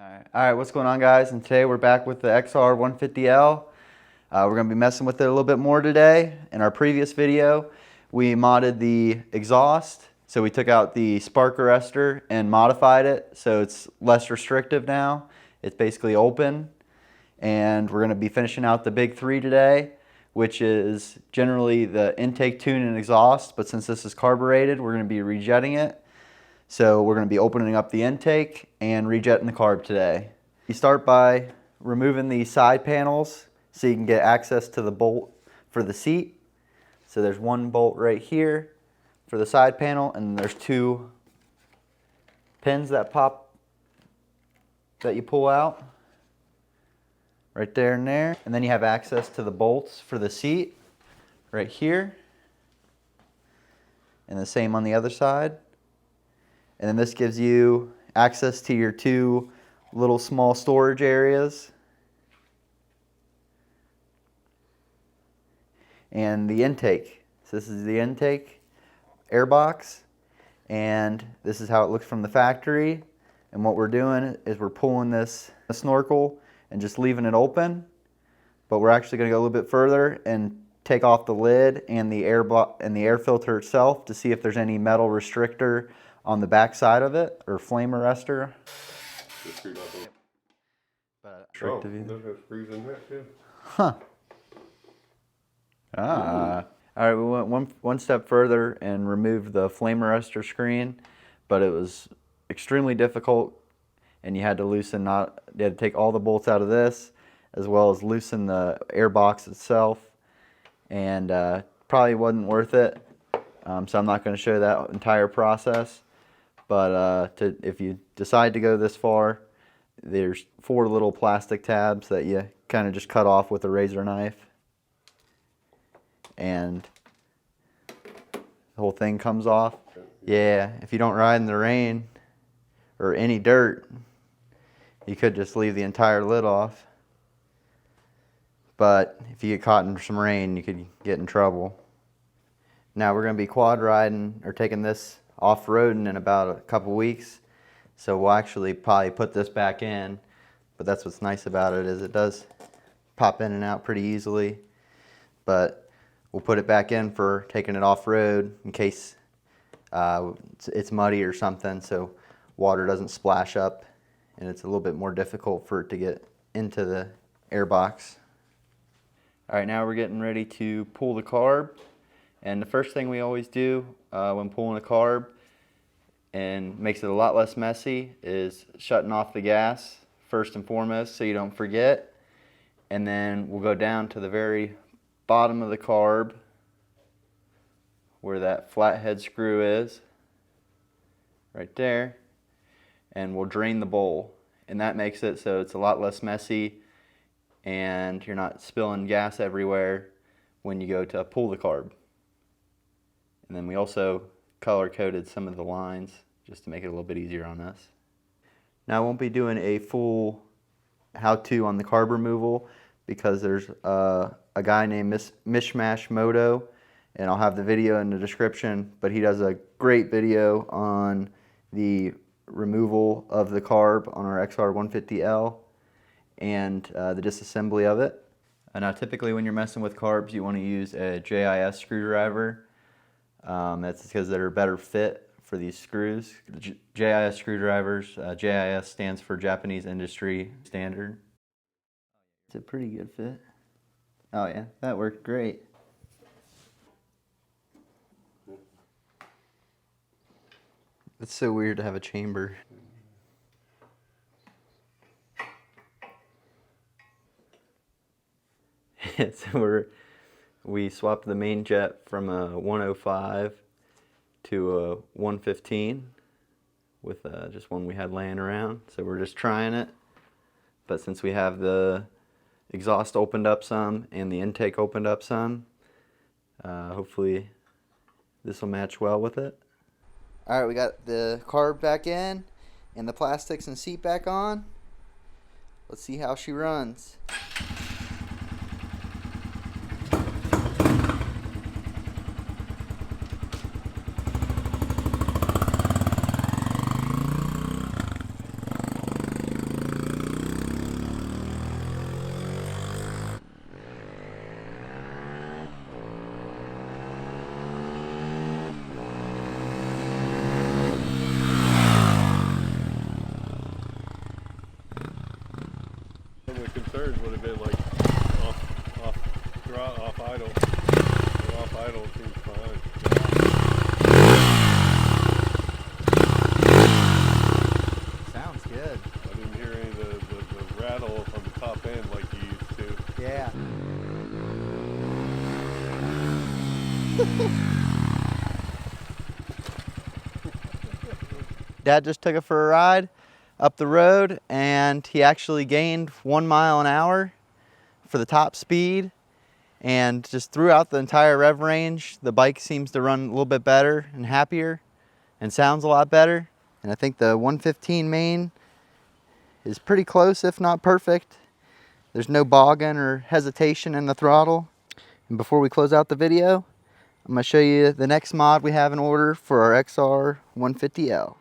Alright, what's going on, guys? And today we're back with the XR150l. We're going to be messing with it a little bit more today. In our previous video, we modded the exhaust. So we took out the spark arrestor and modified it so it's less restrictive now. It's basically open. And we're going to be finishing out the big three today, which is generally the intake, tune, and exhaust. But since this is carbureted, we're going to be rejetting it. So we're going to be opening up the intake and rejetting the carb today. You start by removing the side panels so you can get access to the bolt for the seat. So there's one bolt right here for the side panel, and there's two pins that pop that you pull out right there and there. And then you have access to the bolts for the seat right here, and the same on the other side. And then this gives you access to your two little small storage areas. And the intake. So this is the intake air box. And this is how it looks from the factory. And what we're doing is we're pulling this snorkel and just leaving it open. But we're actually going to go a little bit further and take off the lid and the air filter itself to see if there's any metal restrictor on the back side of it, or flame arrestor. Oh, those have screws in that too. Huh. Ah. Alright, we went one step further and removed the flame arrestor screen, but it was extremely difficult, and you had to loosen, you had to take all the bolts out of this, as well as loosen the air box itself, and probably wasn't worth it. So I'm not going to show that entire process. But if you decide to go this far, there's 4 little plastic tabs that you kind of just cut off with a razor knife. And the whole thing comes off. Yeah, if you don't ride in the rain or any dirt, you could just leave the entire lid off. But if you get caught in some rain, you could get in trouble. Now we're going to be quad riding or taking this off-roading in about a couple weeks, so we'll actually probably put this back in. But that's what's nice about it, is it does pop in and out pretty easily. But we'll put it back in for taking it off-road in case it's muddy or something, so water doesn't splash up and it's a little bit more difficult for it to get into the air box. Alright, now we're getting ready to pull the carb. And the first thing we always do when pulling a carb, and makes it a lot less messy, is shutting off the gas first and foremost so you don't forget. And then we'll go down to the very bottom of the carb where that flathead screw is, right there, and we'll drain the bowl. And that makes it so it's a lot less messy and you're not spilling gas everywhere when you go to pull the carb. And then we also color-coded some of the lines just to make it a little bit easier on us. Now I won't be doing a full how-to on the carb removal because there's a guy named Mishmash Moto, and I'll have the video in the description, but he does a great video on the removal of the carb on our XR150l and the disassembly of it. Now typically when you're messing with carbs, you want to use a JIS screwdriver. That's because they're a better fit for these screws. JIS screwdrivers, JIS stands for Japanese Industry Standard. It's a pretty good fit. Oh yeah, that worked great. It's so weird to have a chamber. So we swapped the main jet from a 105 to a 115 with just one we had laying around. So we're just trying it. But since we have the exhaust opened up some and the intake opened up some, hopefully this will match well with it. Alright, we got the carb back in and the plastics and seat back on. Let's see how she runs. concerns would have been like off idle. Off idle seems fine. Sounds good. I didn't hear any of the rattle on the top end like you used to. Yeah. Dad just took it for a ride up the road, and he actually gained 1 mile an hour for the top speed. And just throughout the entire rev range, the bike seems to run a little bit better and happier and sounds a lot better. And I think the 115 main is pretty close, if not perfect. There's no bogging or hesitation in the throttle. And before we close out the video, I'm going to show you the next mod we have in order for our XR150l.